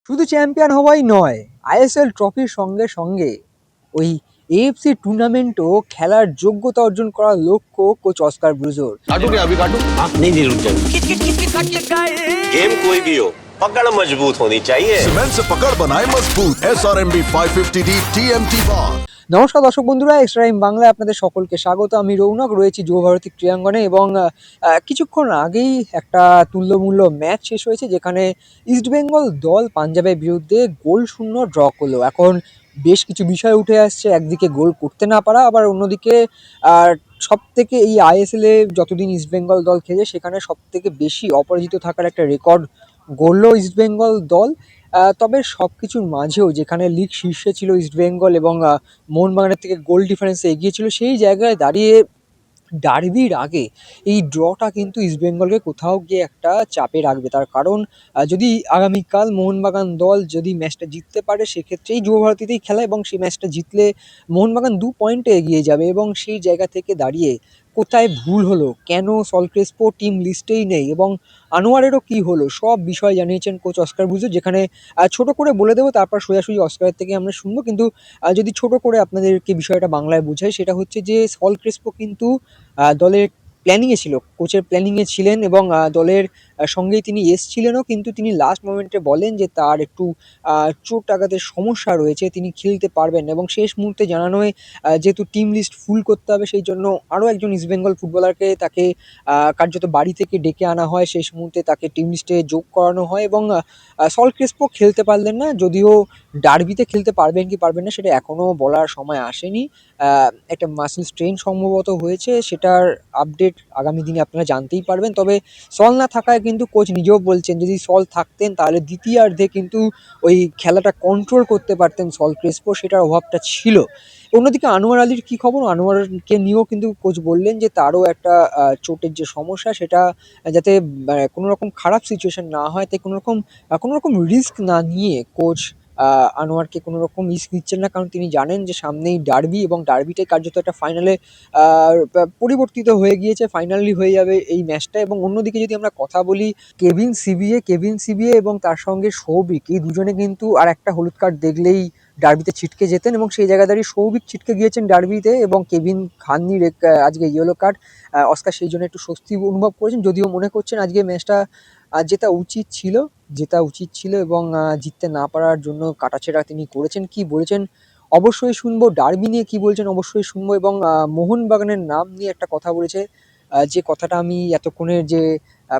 শুধু চ্যাম্পিয়ন হওয়াই নয়, আইএসএল ট্রফির সঙ্গে সঙ্গে ওই এএফসি টুর্নামেন্টও খেলার যোগ্যতা অর্জন করার লক্ষ্য কোচ অস্কার ব্রুজোর। काटू क्या अभी काटू? आप नहीं रुक जाओ। गेम कोई भी हो, पकड़ मजबूत होनी चाहिए। सीमेंट से पकड़ बनाए मजबूत SRMB 550D TMT bar। নমস্কার দর্শক বন্ধুরা, এক্সট্রা টাইম বাংলায় আপনাদের সকলকে স্বাগত। আমি রৌনক রয়েছি যুব ভারতী ক্রীড়াঙ্গনে এবং কিছুক্ষণ আগেই একটা তুল্যমূল্য ম্যাচ শেষ হয়েছে যেখানে ইস্টবেঙ্গল দল পাঞ্জাবের বিরুদ্ধে গোল শূন্য ড্র করলো। এখন বেশ কিছু বিষয় উঠে আসছে, একদিকে গোল করতে না পারা, আবার অন্যদিকে সব থেকে এই আইএসএল এ যতদিন ইস্টবেঙ্গল দল খেলে সেখানে সব থেকে বেশি অপরাজিত থাকার একটা রেকর্ড গড়ল ইস্টবেঙ্গল দল। তবে সব কিছুর মাঝেও যেখানে লিগ শীর্ষে ছিল ইস্টবেঙ্গল এবং মোহনবাগানের থেকে গোল ডিফারেন্সে এগিয়ে ছিল, সেই জায়গায় দাঁড়িয়ে ডার্বির আগে এই ড্রটা কিন্তু ইস্টবেঙ্গলকে কোথাও গিয়ে একটা চাপে রাখবে। তার কারণ যদি আগামীকাল মোহনবাগান দল যদি ম্যাচটা জিততে পারে সেক্ষেত্রেই যুব ভারতীতেই খেলা এবং সেই ম্যাচটা জিতলে মোহনবাগান 2 পয়েন্টে এগিয়ে যাবে। এবং সেই জায়গা থেকে দাঁড়িয়ে কোথায় ভুল হলো, কেন সল ক্রেসপো টিম লিস্টেই নেই এবং আনোয়ারেরও কি হলো, সব বিষয় জানিয়েছেন কোচ অস্কার ব্রুজো। যেখানে ছোট করে বলে দেবো, তারপর সোজাসুজি অস্কারের থেকে আমরা শুনবো। কিন্তু যদি ছোট করে আপনাদেরকে বিষয়টা বাংলায় বোঝাই, সেটা হচ্ছে যে সল ক্রেসপো কিন্তু দলের প্ল্যানিংয়ে ছিল, কোচের প্ল্যানিংয়ে ছিলেন এবং দলের সঙ্গেই তিনি এসছিলেনও। কিন্তু তিনি লাস্ট মোমেন্টে বলেন যে তার একটু চোট আঘাতের সমস্যা রয়েছে, তিনি খেলতে পারবেন এবং শেষ মুহূর্তে জানানো হয় যেহেতু টিম লিস্ট ফুল করতে হবে সেই জন্য আরও একজন ইস্টবেঙ্গল ফুটবলারকে তাকে কার্যত বাড়ি থেকে ডেকে আনা হয়। শেষ মুহূর্তে তাকে টিম লিস্টে যোগ করানো হয় এবং সল ক্রেসপো খেলতে পারলেন না। যদিও ডার্বিতে খেলতে পারবেন কি পারবেন না সেটা এখনও বলার সময় আসেনি। একটা মাসেল স্ট্রেন সম্ভবত হয়েছে, সেটার আপডেট আগামী দিনে আপনারা জানতেই পারবেন। তবে সল না থাকায় কিন্তু কোচ নিজেও বলছেন যদি সল থাকতেন তাহলে দ্বিতীয়ার্ধে কিন্তু ওই খেলাটা কন্ট্রোল করতে পারতেন সল ক্রেসপো, সেটার অভাবটা ছিল। অন্যদিকে আনোয়ার আলীর কি খবর? আনোয়ারকে নিয়েও কিন্তু কোচ বললেন যে তারও একটা চোটের যে সমস্যা সেটা যাতে কোনো রকম খারাপ সিচুয়েশন না হয়, তাই কোনো রকম রিস্ক না নিয়ে কোচ আনোয়ারকে কোনো রকম রিস্ক নিচ্ছেন না। কারণ তিনি জানেন যে সামনেই ডার্বি এবং ডার্বিটাই কার্যত একটা ফাইনালে পরিবর্তিত হয়ে গিয়েছে, ফাইনালি হয়ে যাবে এই ম্যাচটা। এবং অন্যদিকে যদি আমরা কথা বলি কেভিন সিবিএ এবং তার সঙ্গে সৌভিক, এই দুজনে কিন্তু আর একটা হলুদ কার্ড দেখলেই ডার্বিতে ছিটকে যেতেন এবং সেই জায়গায় দাঁড়িয়ে সৌভিক ছিটকে গিয়েছেন ডার্বিতে এবং কেভিন খাননি আজকে ইয়েলো কার্ড। অস্কার সেই জন্য একটু স্বস্তি অনুভব করেছেন, যদিও মনে করছেন আজকে ম্যাচটা জেতা উচিত ছিল এবং জিততে না পারার জন্য কাটাছেঁড়া তিনি করেছেন। কি বলেছেন অবশ্যই শুনবো, ডার্বি নিয়ে কি বলছেন অবশ্যই শুনবো এবং মোহনবাগানের নাম নিয়ে একটা কথা বলেছে, যে কথাটা আমি এতক্ষণের যে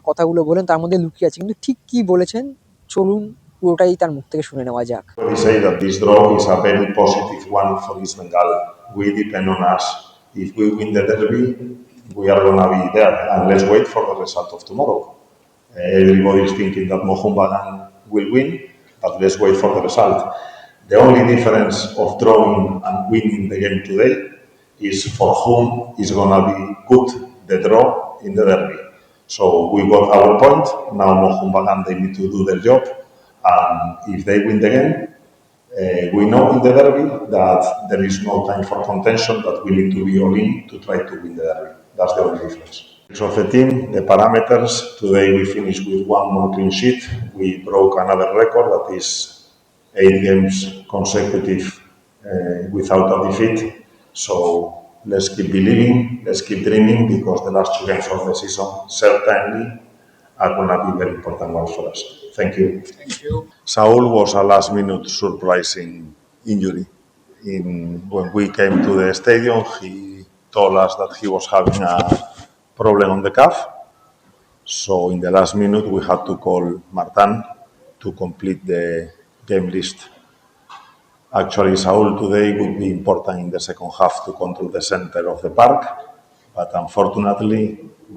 কথাগুলো বলেন তার মধ্যে লুকিয়ে আছে, কিন্তু ঠিক কি বলেছেন চলুন পুরোটাই তার মুখ থেকে শুনে নেওয়া যাক। We say that this draw is a very positive one for East Bengal. We depend on us. If we win the derby, we are going to be there. And let's wait for the result of tomorrow. Everybody is thinking that Mohammedan will win, but let's wait for the result. The only difference of drawing and winning the game today is for whom is going to be good the draw in the derby. So we got our point. Now Mohammedan, they need to do their job. And if they win the game, we know in the derby that there is no time for contention, that we need to be all in to try to win the derby. That's the only difference. Of the team, the parameters, today we finished with one more clean sheet. We broke another record, that is 8 games consecutive without a defeat. So let's keep believing, let's keep dreaming, because the last 2 games of the season certainly are going to be very important ones for us. Thank you. Saul was a last-minute surprising injury. When we came to the stadium, he told us that he was having a problem on the calf. So in the last minute, we had to call Martin to complete the game list. Actually, Saul today would be important in the second half to control the center of the park. But unfortunately,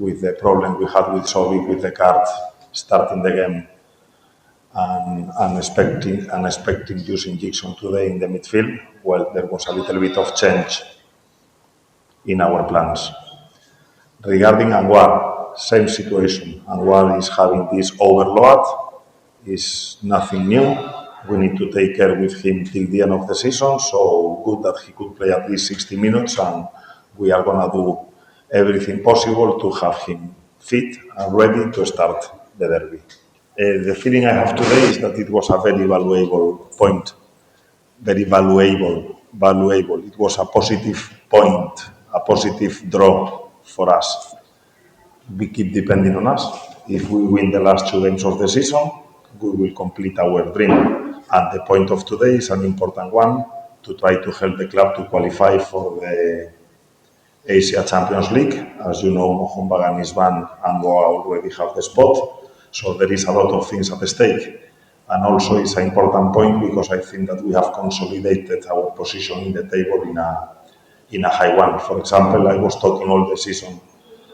with the problem we had with Sovik, with the card starting the game, and unexpecting using Jackson today in the midfield, well, there was a little bit of change in our plans. Regarding Anwar, same situation. Anwar is having this overload, is nothing new. We need to take care with him till the end of the season, so good that he could play at least 60 minutes, and we are going to do everything possible to have him fit and ready to start the derby. The feeling I have today is that it was a very valuable point, very valuable. It was a positive point, a positive draw for us. We keep depending on us. If we win the last 2 games of the season, we will complete our dream. And the point of today is an important one to try to help the club to qualify for the Asia Champions League. As you know, Mohun Bagan is banned and Goa already have the spot. So there is a lot of things at stake. And also it's an important point because I think that we have consolidated our position in the table in a high one. For example, I was talking all the season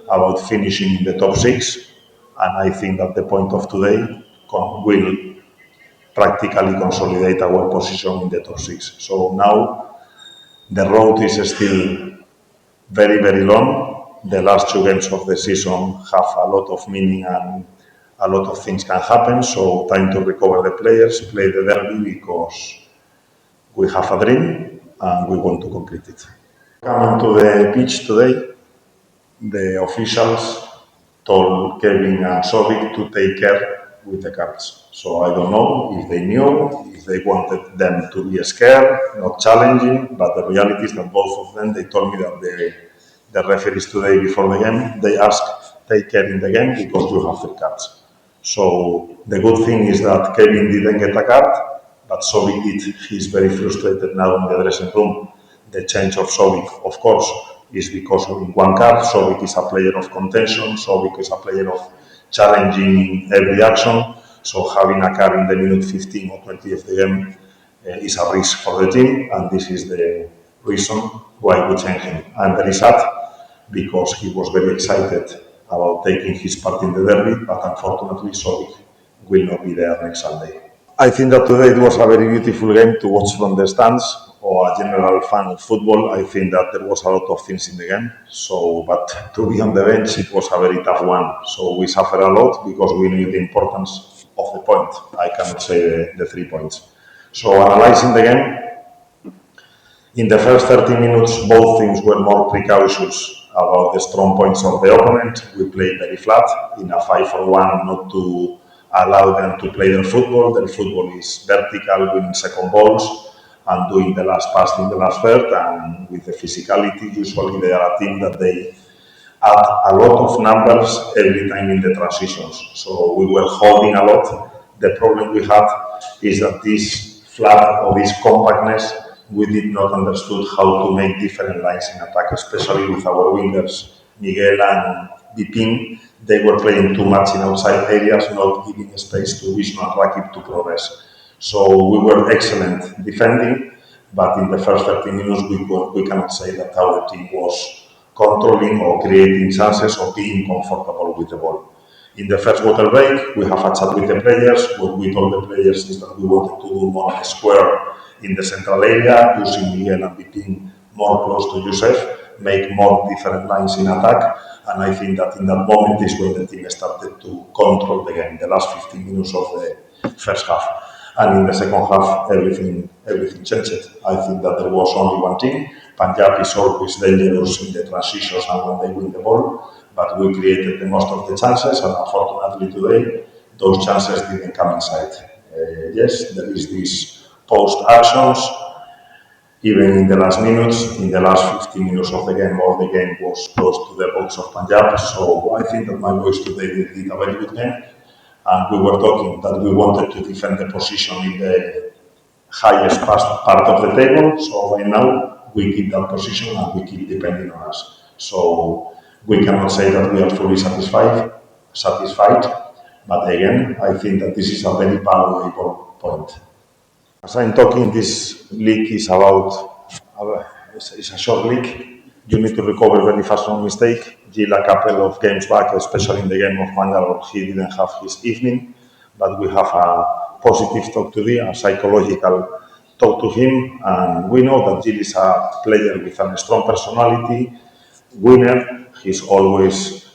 about finishing in the top 6, and I think that the point of today will practically consolidate our position in the top 6. So now the road is still very, very long. The last 2 games of the season have a lot of meaning and a lot of things can happen. So time to recover the players, play the derby because we have a dream and we want to complete it. Coming to the pitch today, the officials told Kevin and Sovic to take care with the cards. So I don't know if they knew, if they wanted them to be scared, not challenging, but the reality is that both of them, they told me that the referees today before the game, they asked, take care in the game because you have 3 cards. So the good thing is that Kevin didn't get a card, but Sovic did. He's very frustrated now in the dressing room. The change of Sovic, of course, is because of one card. Sovic is a player of contention. Sovic is a player of challenging every action. So having a card in the minute 15 or 20 of the game is a risk for the team, and this is the reason why we changed him. I'm very sad because he was very excited about taking his part in the derby, but unfortunately Sovic will not be there next Sunday. I think that today it was a very beautiful game to watch from the stands, or a general fan of football. I think that there was a lot of things in the game. So, but to be on the bench, it was a very tough one. So we suffered a lot because we knew the importance of the point. I cannot say the 3 points. So analyzing the game, in the first 30 minutes, both teams were more precautious about the strong points of the opponent. We played very flat in a 5-for-1, not to allow them to play their football. Their football is vertical, winning second balls and doing the last pass in the last third, and with the physicality, usually they are a team that they add a lot of numbers every time in the transitions. So we were holding a lot. The problem we had is that this flat or this compactness, we did not understood how to make different lines in attack, especially with our wingers, Miguel and Bipin. They were playing too much in outside areas, not giving space to Vishnu and Rakip to progress. So we were excellent defending, but in the first 30 minutes we cannot say that our team was controlling or creating chances or being comfortable with the ball. In the first water break, we have a chat with the players. What we told the players is that we wanted to do more on a square in the central area, using Miguel and Bipin more close to Josef, make more different lines in attack, and I think that in that moment is when the team started to control the game, the last 15 minutes of the first half. And in the second half, everything changed. I think that there was only one team. Punjab is always dangerous in the transitions and when they win the ball, but we created the most of the chances, and unfortunately today, those chances didn't come inside. Yes, there is this post actions, even in the last minutes, in the last 15 minutes of the game, all the game was close to the box of Punjab. So I think that my boys today did a very good game. And we were talking that we wanted to defend the position in the highest part of the table. So right now we keep that position and we keep depending on us. So we cannot say that we are fully satisfied. But again, I think that this is a very valuable point. As I'm talking, this league is it's a short league. You need to recover very fast from mistake. Gil, a couple of games back, especially in the game of Mangalore, he didn't have his evening, but we have a positive talk to him, a psychological talk to him, and we know that Gil is a player with a strong personality, winner. He's always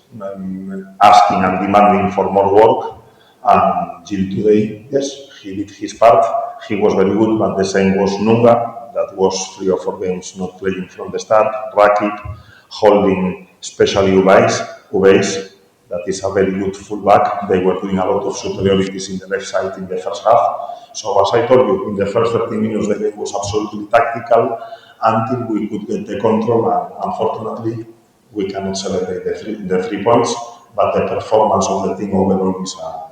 asking and demanding for more work, and Gil today, yes, he did his part. He was very good, but the same was Nunga. That was 3 or 4 games not playing from the start. Rakip holding, especially Ubais. that is a very good fullback. They were doing a lot of superiorities in the left side in the first half. So as I told you, in the first 30 minutes the game was absolutely tactical until we could get the control, and unfortunately we cannot celebrate the 3 points, but the performance of the team overall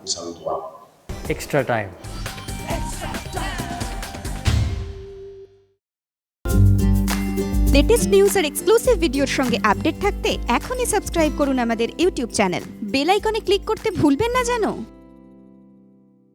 is a good one. extra time. Latest news আর exclusive ভিডিওর সঙ্গে update থাকতে এখনই subscribe করুন আমাদের YouTube channel. Bell আইকনে click করতে ভুলবেন না যেন।